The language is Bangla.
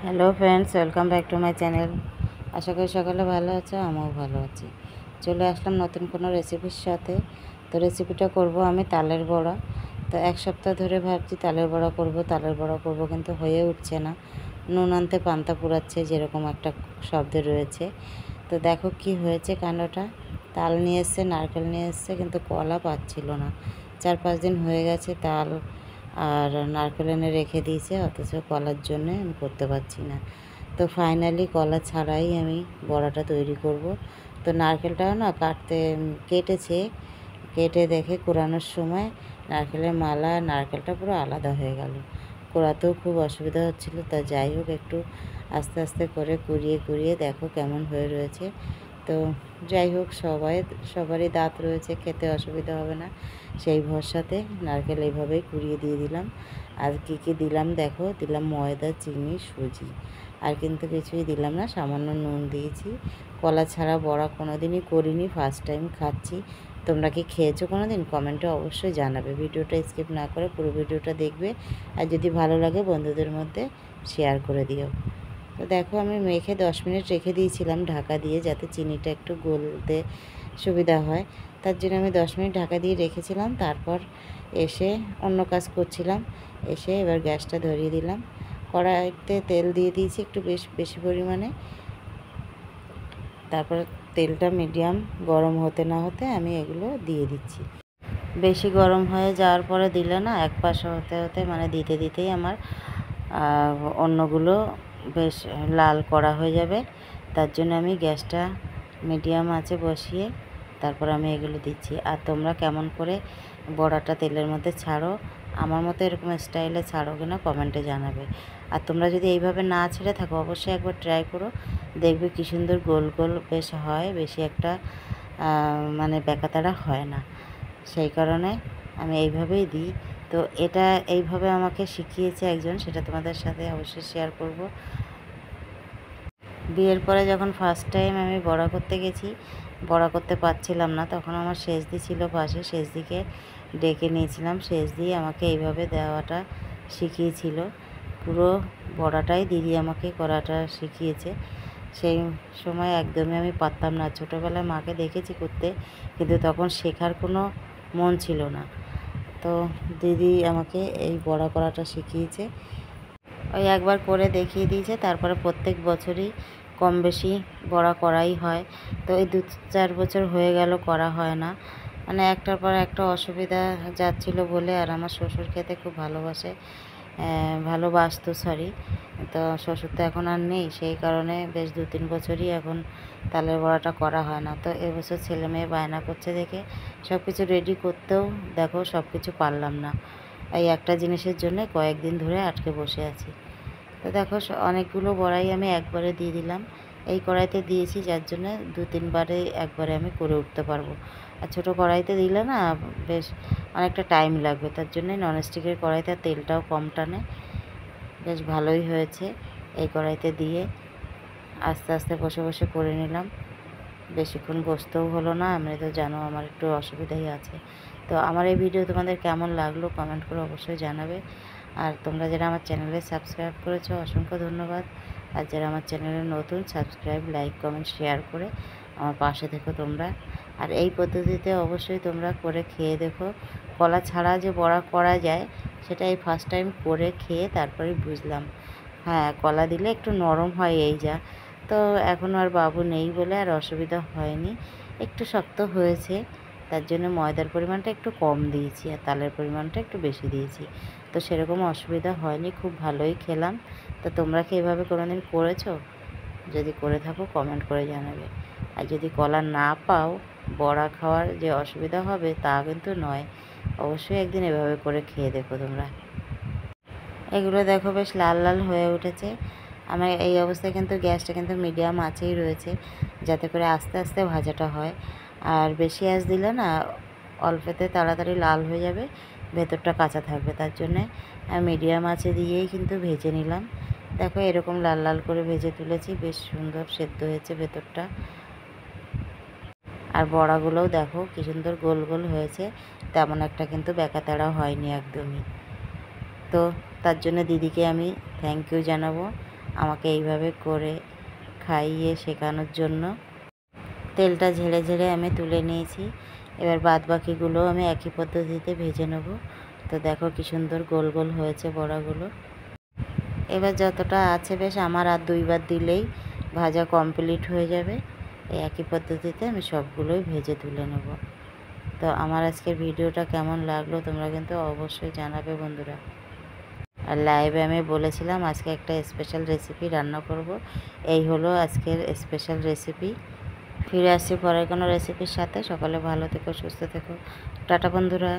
Hello friends, welcome back to my channel. আশা করি সকালে ভালো আছো, আমিও ভালো আছি। চলে আসলাম নতুন কোনো রেসিপির সাথে। তো রেসিপিটা করব আমি তালের বড়া। তো এক সপ্তাহ ধরে ভাবছি তালের বড়া করব, কিন্তু হয়ে উঠছে না। নুন আনতে পান্তা পুরাচ্ছে, যেরকম একটা শব্দ রয়েছে। তো দেখো কি হয়েছে কাণ্ডটা। তাল নিয়ে এসছে, নারকেল নিয়ে এসছে, কিন্তু কলা পাচ্ছিল না। 4-5 দিন হয়ে গেছে তাল আর নারকেল এনে রেখে দিয়েছে, অথচ কলার জন্য আমি করতে পারছি না। তো ফাইনালি কলা ছাড়াই আমি বড়াটা তৈরি করব। তো নারকেলটাও না কেটে দেখে কুড়ানোর সময় নারকেলের মালা আর নারকেলটা পুরো আলাদা হয়ে গেল। কুড়াতেও খুব অসুবিধা হচ্ছিলো। তা যাই হোক, একটু আস্তে আস্তে করে কুড়িয়ে দেখো কেমন হয়ে রয়েছে। তো যাই হোক, সবারই দাঁত রয়েছে, খেতে অসুবিধা হবে না সেই ভরসাতে নারকেল এইভাবেই কুড়িয়ে দিয়ে দিলাম। আর কী দিলাম দেখো, দিলাম ময়দা, চিনি, সুজি, আর কিন্তু কিছুই দিলাম না, সামান্য নুন দিয়েছি। কলা ছাড়া বড়া কোনো দিনই করিনি, ফার্স্ট টাইম খাচ্ছি। তোমরা কি খেয়েছো কোনো দিন? কমেন্টে অবশ্যই জানাবে। ভিডিওটা স্কিপ না করে পুরো ভিডিওটা দেখবে, আর যদি ভালো লাগে বন্ধুদের মধ্যে শেয়ার করে দিও। তো দেখো, আমি মেখে 10 মিনিট রেখে দিয়েছিলাম ঢাকা দিয়ে, যাতে চিনিটা একটু গলতে সুবিধা হয়। তার জন্য আমি 10 মিনিট ঢাকা দিয়ে রেখেছিলাম। তারপর এসে অন্য কাজ করছিলাম। এসে এবার গ্যাসটা ধরিয়ে দিলাম। কড়াইতে তেল দিয়ে দিয়েছি একটু বেশি পরিমাণে। তারপর তেলটা মিডিয়াম গরম হতে না হতে আমি এগুলো দিয়ে দিচ্ছি। বেশি গরম হয়ে যাওয়ার পরে দিলে না, এক পাশ হতে মানে দিতেই আমার অন্যগুলো বেশ লাল করা হয়ে যাবে। তার জন্য আমি গ্যাসটা মিডিয়াম আঁচে বসিয়ে তারপর আমি এগুলো দিচ্ছি। আর তোমরা কেমন করে বড়াটা তেলের মধ্যে ছাড়ো, আমার মতো এরকম স্টাইলে ছাড়ো কিনা কমেন্টে জানাবে। আর তোমরা যদি এইভাবে না ছেড়ে থাকো, অবশ্যই একবার ট্রাই করো, দেখবে কী সুন্দর গোল গোল বেশ হয়, বেশি একটা মানে বেঁকাতাড়া হয় না। সেই কারণে আমি এইভাবেই দিই। তো এটা এইভাবে আমাকে শিখিয়েছে একজন, সেটা তোমাদের সাথে অবশ্যই শেয়ার করব। বিয়ের পরে যখন ফার্স্ট টাইম আমি বড়া করতে গেছি, বড়া করতে পারছিলাম না, তখন আমার সেজদি ছিল পাশে, সেজদিকে ডেকে নিয়েছিলাম। সেজদি আমাকে এইভাবে দেওয়াটা শিখিয়েছিল। পুরো বড়াটাই দিদি আমাকে করাটা শিখিয়েছে। সেই সময় একদমই আমি পারতাম না। ছোটোবেলায় মাকে দেখেছি করতে, কিন্তু তখন শেখার কোনো মন ছিল না। তো দিদি আমাকে এই বড়া করাটা শিখিয়েছে। ওই একবার করে দেখিয়ে দিয়েছে, তারপরে প্রত্যেক বছরই কম বেশি বড়া করাই হয়। তো এই 2-4 বছর হয়ে গেল করা হয় না, মানে একটার পর একটা অসুবিধা যাচ্ছিলো বলে। আর আমার শ্বশুর খেতে খুব ভালোবাসতো, তো শ্বশুর তো এখন আর নেই, সেই কারণে বেশ 2-3 বছরই এখন তালের বড়াটা করা হয় না। তো এবছর ছেলে মেয়ে বায়না করছে দেখে সব কিছু রেডি করতেও দেখো সব কিছু পারলাম না। এই একটা জিনিসের জন্য কয়েকদিন ধরে আটকে বসে আছি। তো দেখো, অনেকগুলো বড়াই আমি একবারে দিয়ে দিলাম। এই কড়াইতে দিয়েছি যার জন্য 2-3 বারে একবারে আমি করে উঠতে পারবো। আর ছোটো কড়াইতে দিলে না বেশ অনেকটা টাইম লাগবে, তার জন্যই ননস্টিকের কড়াইতে তেলটাও কম টানে। বেশ ভালোই হয়েছে। এই কড়াইতে দিয়ে আস্তে আস্তে বসে করে নিলাম। বেশিক্ষণ বসতেও হলো না, আমি তো জানো আমার একটু অসুবিধাই আছে। তো আমার এই ভিডিও তোমাদের কেমন লাগলো কমেন্ট করে অবশ্যই জানাবে। আর তোমরা যারা আমার চ্যানেলে সাবস্ক্রাইব করেছো অসংখ্য ধন্যবাদ। আর যারা আমার চ্যানেলে নতুন, সাবস্ক্রাইব, লাইক, কমেন্ট, শেয়ার করে আমার পাশে থেকো তোমরা। আর এই পদ্ধতিতে অবশ্যই তোমরা করে খেয়ে দেখো। কলা ছাড়া যে বড়া করা যায়, সেটা এই ফার্স্ট টাইম করে খেয়ে তারপরে বুঝলাম। হ্যাঁ, কলা দিলে একটু নরম হয়, এই যা। তো এখন আর বাবু নেই বলে আর অসুবিধা হয়নি। একটু শক্ত হয়েছে, তার জন্য ময়দার পরিমাণটা একটু কম দিয়েছি আর তালের পরিমাণটা একটু বেশি দিয়েছি। তো সেরকম অসুবিধা হয়নি, খুব ভালোই খেলাম। তো তোমরা কি এভাবে কোনোদিন করেছো? যদি করে থাকো কমেন্ট করে জানাবে। আর যদি কলা না পাও, বড়া খাওয়ার যে অসুবিধা হবে তা কিন্তু নয়। অবশ্যই একদিন এভাবে করে খেয়ে দেখো তোমরা। এগুলো দেখো বেশ লাল লাল হয়ে উঠেছে। আমার এই অবস্থায় কিন্তু গ্যাসটা কিন্তু মিডিয়াম আঁচেই রয়েছে, যাতে করে আস্তে আস্তে ভাজাটা হয়। আর বেশি আঁচ দিলে না অল্পতে তাড়াতাড়ি লাল হয়ে যাবে, ভেতরটা কাঁচা থাকবে। তার জন্যে মিডিয়াম আঁচে দিয়েই কিন্তু ভেজে নিলাম। দেখো এরকম লাল লাল করে ভেজে তুলেছি, বেশ সুন্দর সেদ্ধ হয়েছে ভেতরটা। আর বড়াগুলোও দেখো কী সুন্দর গোল গোল হয়েছে, তেমন একটা কিন্তু বেঁকাতেড়া হয়নি একদমই। তো তার জন্য দিদিকে আমি থ্যাংক ইউ জানাবো। আমাকে এইভাবে করে খাইয়ে শেখানোর জন্য। তেলটা ঝেড়ে ঝেড়ে আমি তুলে নিয়েছি। এবার বাদ বাকিগুলো আমি একই পদ্ধতিতে ভেজে নেব। তো দেখো কি সুন্দর গোল গোল হয়েছে বড়াগুলো। এবার যতটা আছে বেশ আমার আর 2 বার দিলেই ভাজা কমপ্লিট হয়ে যাবে। এই একই পদ্ধতিতে আমি সবগুলোই ভেজে তুলে নেব। তো আমার আজকের ভিডিওটা কেমন লাগলো তোমরা কিন্তু অবশ্যই জানাবে বন্ধুরা। আর লাইভে আমি বলেছিলাম আজকে একটা স্পেশাল রেসিপি রান্না করব। এই হলো আজকের স্পেশাল রেসিপি। ফিরে আসছি পরের কোনো রেসিপির সাথে। সকলে ভালো থেকো, সুস্থ থেকো। টাটা বন্ধুরা।